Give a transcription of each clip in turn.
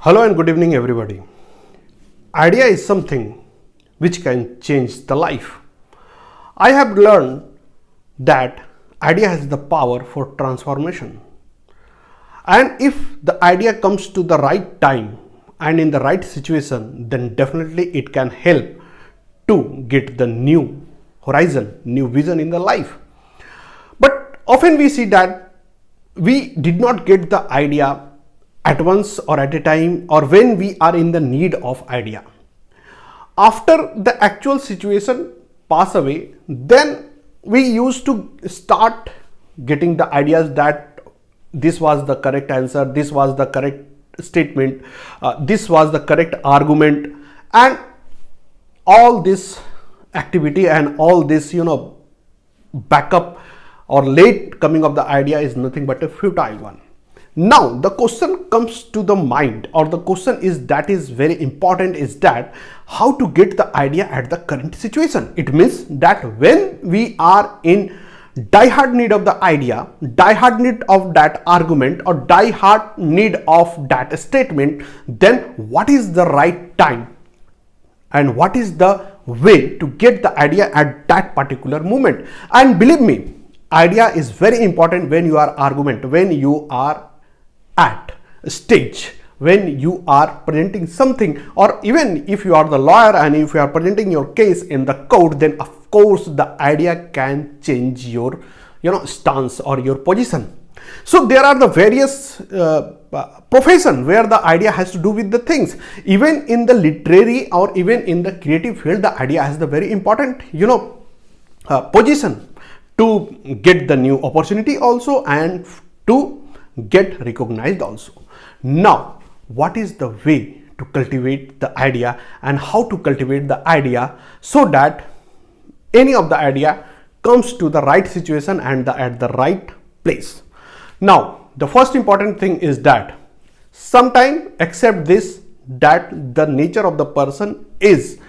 Hello and good evening, everybody. Idea is something which can change the life. I have learned that idea has the power for transformation. And if the idea comes to the right time and in the right situation, then definitely it can help to get the new horizon, new vision in the life. But often we see that we did not get the idea at once or at a time or when we are in the need of idea. After the actual situation pass away, then we used to start getting the ideas that this was the correct answer, this was the correct statement, this was the correct argument, and all this activity and all this backup or late coming of the idea is nothing but a futile one. Now the question comes to the mind, or the question is that is very important, is that how to get the idea at the current situation. It means that when we are in die-hard need of the idea, die-hard need of that argument, or die-hard need of that statement, then what is the right time and what is the way to get the idea at that particular moment? And believe me, idea is very important when you are argument, when you are at stage, when you are presenting something, or even if you are the lawyer and if you are presenting your case in the court, then of course the idea can change your stance or your position. So there are the various profession where the idea has to do with the things. Even in the literary or even in the creative field, the idea has the very important position to get the new opportunity also and to get recognized also. Now, what is the way to cultivate the idea and how to cultivate the idea so that any of the idea comes to the right situation and at the right place? Now, the first important thing is that sometimes accept this, that the nature of the person is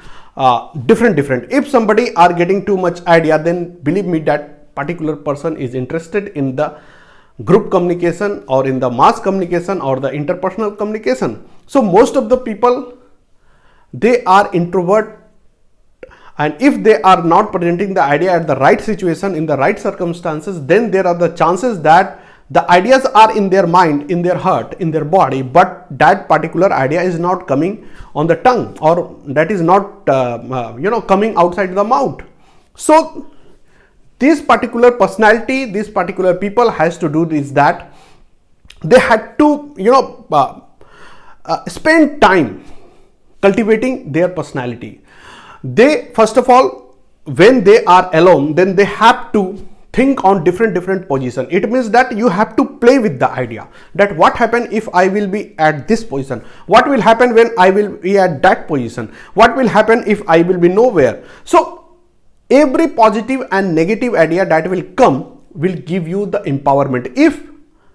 different. If somebody are getting too much idea, then believe me that particular person is interested in the group communication or in the mass communication or the interpersonal communication. So most of the people, they are introvert, and if they are not presenting the idea at the right situation in the right circumstances, then there are the chances that the ideas are in their mind, in their heart, in their body, but that particular idea is not coming on the tongue, or that is not coming outside the mouth. So this particular personality, this particular people has to do is that they had to spend time cultivating their personality. They first of all, when they are alone, then they have to think on different position. It means that you have to play with the idea, that what happen if I will be at this position, what will happen when I will be at that position, what will happen if I will be nowhere. So every positive and negative idea that will come will give you the empowerment. If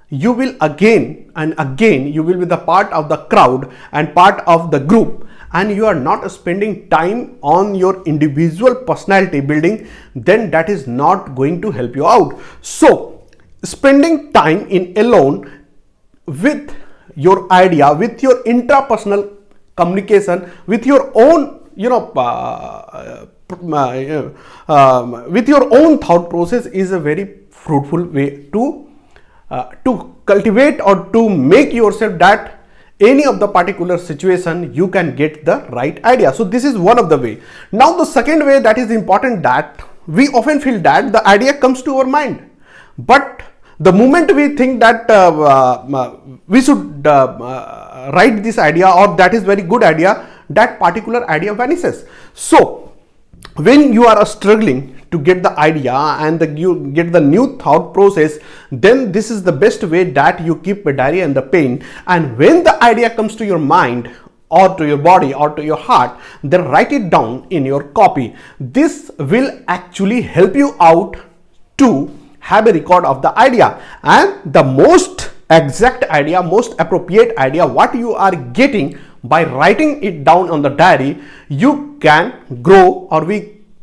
you will again and again, you will be the part of the crowd and part of the group, and you are not spending time on your individual personality building, then that is not going to help you out. So spending time in alone with your idea, with your intrapersonal communication, with your own with your own thought process is a very fruitful way to cultivate or to make yourself that any of the particular situation you can get the right idea. So this is one of the way. Now the second way that is important, that we often feel that the idea comes to our mind, but the moment we think that we should write this idea or that is very good idea, that particular idea vanishes. So when you are struggling to get the idea and you get the new thought process, then this is the best way that you keep a diary and the pen, and when the idea comes to your mind or to your body or to your heart, then write it down in your copy. This will actually help you out to have a record of the idea, and the most exact idea, most appropriate idea what you are getting by writing it down on the diary, you can grow or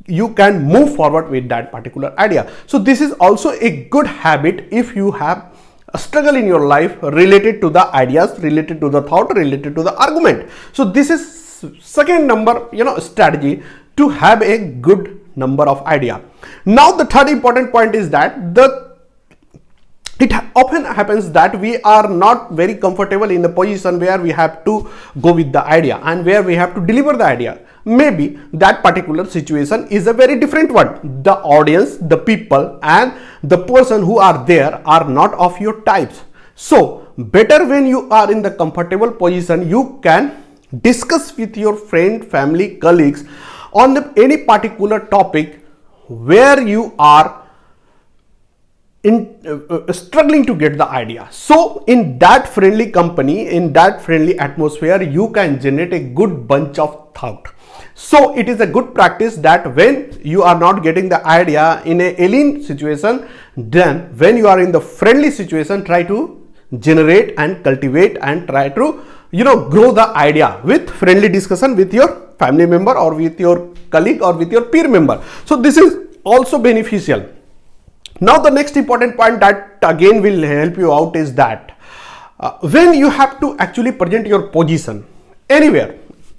you can move forward with that particular idea. So this is also a good habit if you have struggle in your life related to the ideas, related to the thought, related to the argument. So this is second number, strategy to have a good number of idea. Now the third important point is that it often happens that we are not very comfortable in the position where we have to go with the idea and where we have to deliver the idea. Maybe that particular situation is a very different one. The audience, the people and the person who are there are not of your types. So better when you are in the comfortable position, you can discuss with your friend, family, colleagues on any particular topic where you are struggling to get the idea. So in that friendly company, in that friendly atmosphere, you can generate a good bunch of thought. So it is a good practice that when you are not getting the idea in a alien situation, then when you are in the friendly situation, try to generate and cultivate and try to grow the idea with friendly discussion with your family member or with your colleague or with your peer member. So this is also beneficial. Now the next important point that again will help you out is that when you have to actually present your position anywhere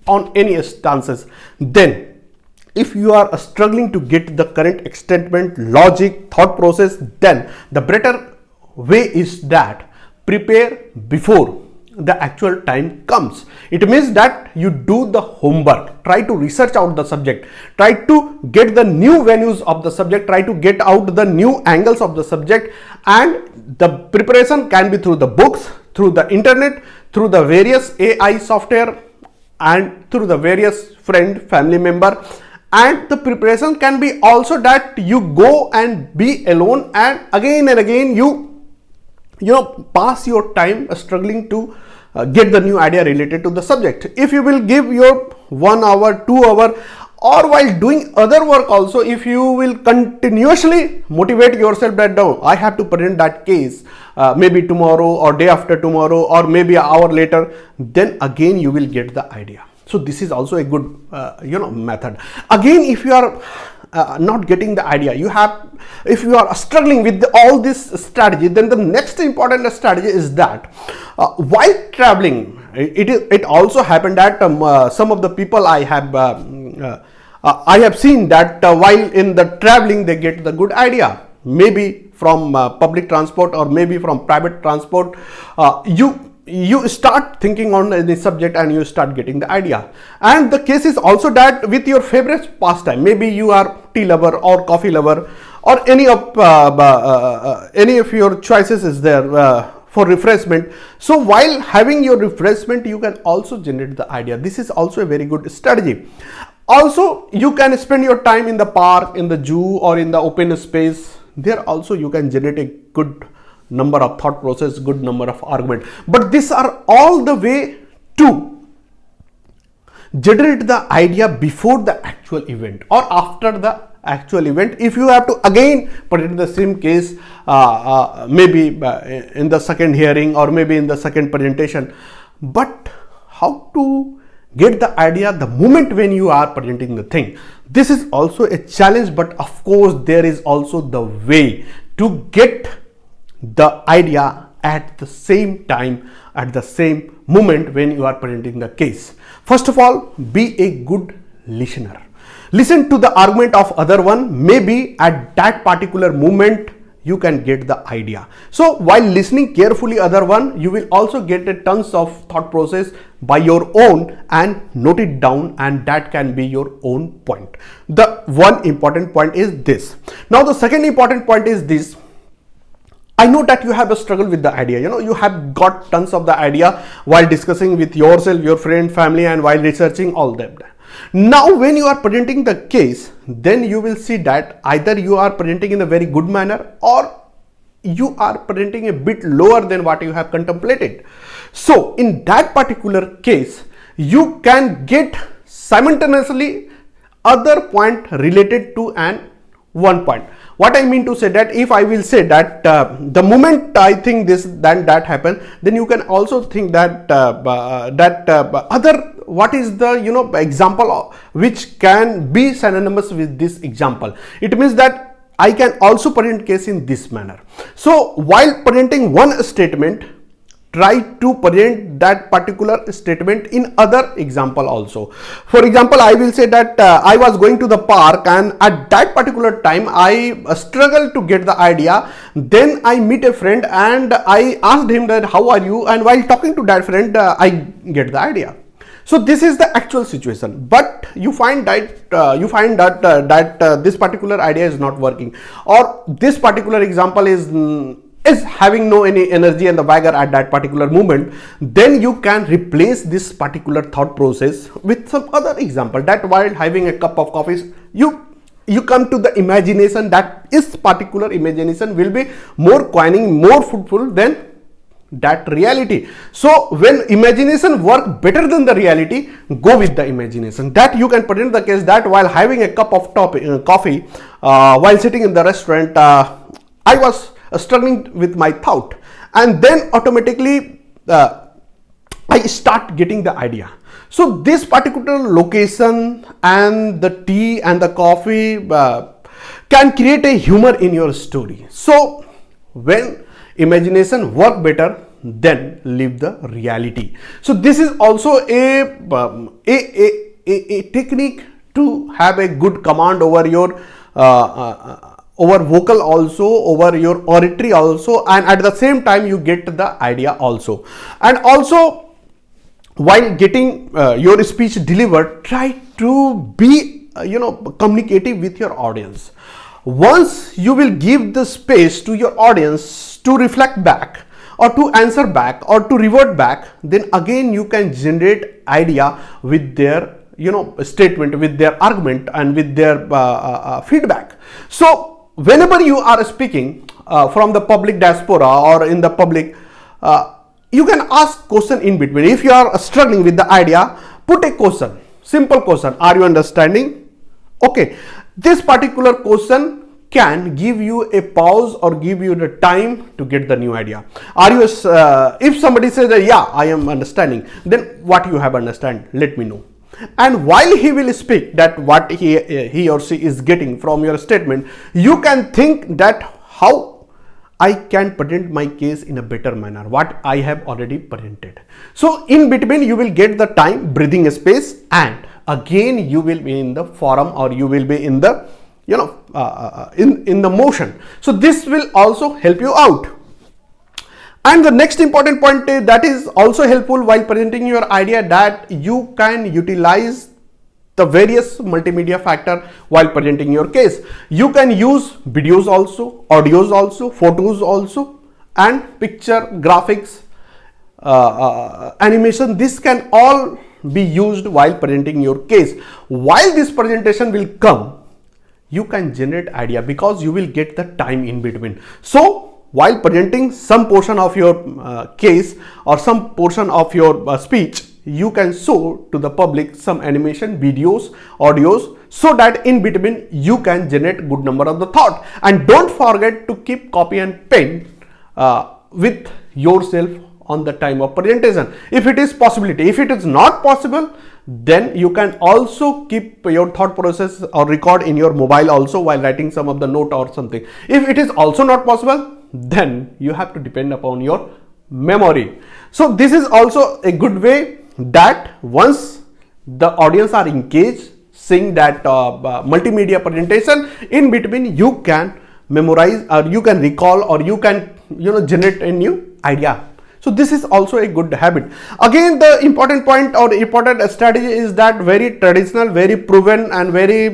on any stances, then if you are struggling to get the correct excitement, logic, thought process, then the better way is that prepare before the actual time comes. It means that you do the homework, try to research out the subject, try to get the new venues of the subject, try to get out the new angles of the subject, and the preparation can be through the books, through the internet, through the various AI software and through the various friend, family member. And the preparation can be also that you go and be alone and again you pass your time struggling to get the new idea related to the subject. If you will give your 1 hour, 2 hour, or while doing other work also, if you will continuously motivate yourself that no, I have to present that case maybe tomorrow or day after tomorrow or maybe an hour later, then again you will get the idea. So this is also a good method. Again, if you are not getting the idea, if you are struggling with all this strategy, then the next important strategy is that while traveling, it also happened that some of the people I have seen that while in the traveling they get the good idea, maybe from public transport or maybe from private transport. You start thinking on the subject and you start getting the idea. And the case is also that with your favorite pastime, maybe you are tea lover or coffee lover or any of your choices is there for refreshment. So while having your refreshment, you can also generate the idea. This is also a very good strategy. Also, you can spend your time in the park, in the zoo or in the open space. There also you can generate a good number of thought process, good number of argument. But these are all the way to generate the idea before the actual event or after the actual event. If you have to again put it in the same case, maybe in the second hearing or maybe in the second presentation, but how to get the idea the moment when you are presenting the thing, this is also a challenge. But of course there is also the way to get the idea at the same time, at the same moment when you are presenting the case. First of all, be a good listener. Listen to the argument of other one. Maybe at that particular moment you can get the idea. So while listening carefully other one, you will also get a tons of thought process by your own and note it down, and that can be your own point. The one important point is this. Now the second important point is this. I know that you have a struggle with the idea. You have got tons of the idea while discussing with yourself, your friend, family, and while researching all them. Now, when you are presenting the case, then you will see that either you are presenting in a very good manner or you are presenting a bit lower than what you have contemplated. So, in that particular case, you can get simultaneously other point related to one point. What I mean to say that if I will say that the moment I think this then that happened, then you can also think that other what is the example which can be synonymous with this example. It means that I can also present case in this manner. So while presenting one statement, try to present that particular statement in other example also. For example, I will say that I was going to the park, and at that particular time I struggled to get the idea. Then I meet a friend and I asked him that how are you, and while talking to that friend I get the idea. So this is the actual situation, but you find that this particular idea is not working, or this particular example is having no any energy and the vigor at that particular moment. Then you can replace this particular thought process with some other example, that while having a cup of coffee, you come to the imagination that this particular imagination will be more quieting, more fruitful than that reality. So when imagination work better than the reality, go with the imagination. That you can present the case that while having a cup of coffee, while sitting in the restaurant, I was struggling with my thought, and then automatically I start getting the idea. So this particular location and the tea and the coffee can create a humor in your story. So when imagination work better, then live the reality. So this is also a technique to have a good command over your over vocal also, over your oratory also, and at the same time you get the idea also. And also while getting your speech delivered, try to be communicative with your audience. Once you will give the space to your audience to reflect back, or to answer back, or to revert back, then again you can generate idea with their statement, with their argument, and with their feedback. So whenever you are speaking from the public diaspora or in the public, you can ask question in between. If you are struggling with the idea, put a question, simple question: are you understanding? Okay, this particular question can give you a pause or give you the time to get the new idea. Are you if somebody says that yeah, I am understanding, then what you have understand, let me know. And while he will speak that what he or she is getting from your statement, you can think that how I can present my case in a better manner, what I have already presented. So in between you will get the time, breathing space, and again you will be in the forum, or you will be in the in the motion. So this will also help you out. And the next important point that is also helpful while presenting your idea, that you can utilize the various multimedia factor while presenting your case. You can use videos also, audios also, photos also, and picture, graphics, animation. This can all be used while presenting your case. While this presentation will come, you can generate idea because you will get the time in between. So while presenting some portion of your case or some portion of your speech, you can show to the public some animation, videos, audios, so that in between you can generate good number of the thought. And don't forget to keep copy and pen with yourself on the time of presentation, if it is possibility. If it is not possible, then you can also keep your thought process or record in your mobile also while writing some of the note or something. If it is also not possible, then you have to depend upon your memory. So this is also a good way that once the audience are engaged seeing that multimedia presentation, in between you can memorize, or you can recall, or you can generate a new idea. So this is also a good habit. Again, the important point or important strategy is that very traditional, very proven, and very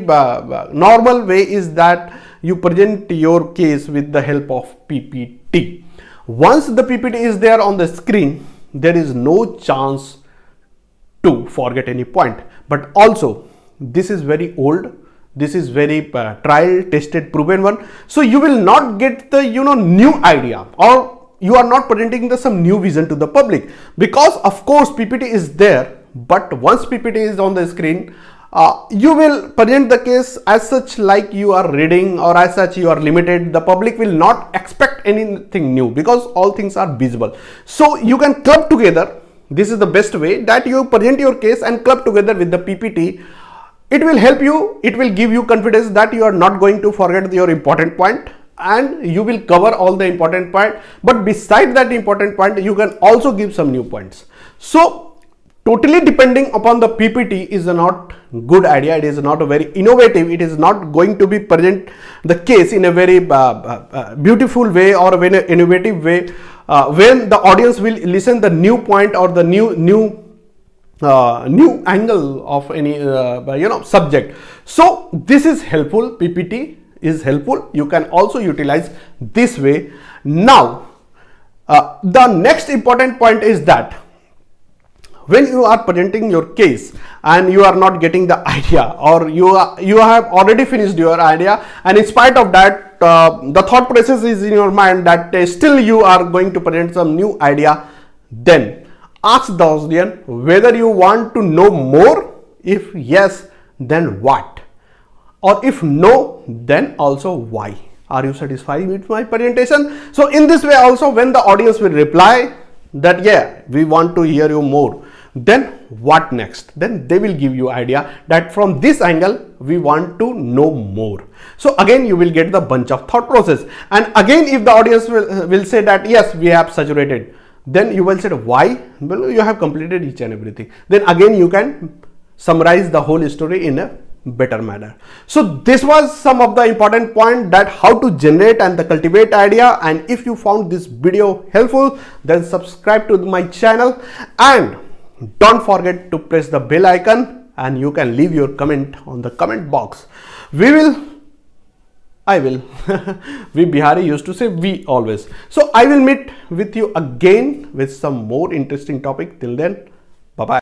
normal way is that you present your case with the help of PPT. Once the PPT is there on the screen, there is no chance to forget any point. But also, this is very old. This is very trial, tested, proven one. So you will not get the new idea, or you are not presenting some new vision to the public, because of course PPT is there, but once PPT is on the screen, you will present the case as such like you are reading, or as such you are limited. The public will not expect anything new because all things are visible. So you can club together. This is the best way, that you present your case and club together with the PPT It will help you, it will give you confidence that you are not going to forget your important point, and you will cover all the important point. But beside that important point, you can also give some new points. So totally depending upon the PPT is not good idea. It is not a very innovative. It is not going to be present the case in a very beautiful way or in an innovative way when the audience will listen the new point or the new angle of any subject. So this is helpful. PPT is helpful. You can also utilize this way. Now the next important point is that when you are presenting your case and you are not getting the idea, or you have already finished your idea, and in spite of that the thought process is in your mind that still you are going to present some new idea, then ask the audience whether you want to know more. If yes, then what? Or if no, then also why? Are you satisfied with my presentation? So in this way also, when the audience will reply that yeah, we want to hear you more, then what next? Then they will give you idea that from this angle we want to know more. So again you will get the bunch of thought process. And again, if the audience will say that yes, we have saturated, then you will say why? Well, you have completed each and everything. Then again you can summarize the whole story in a better manner. So this was some of the important point, that how to generate and the cultivate idea. And if you found this video helpful, then subscribe to my channel and don't forget to press the bell icon, and you can leave your comment on the comment box. I will we Bihari used to say we always. So I will meet with you again with some more interesting topic. Till then,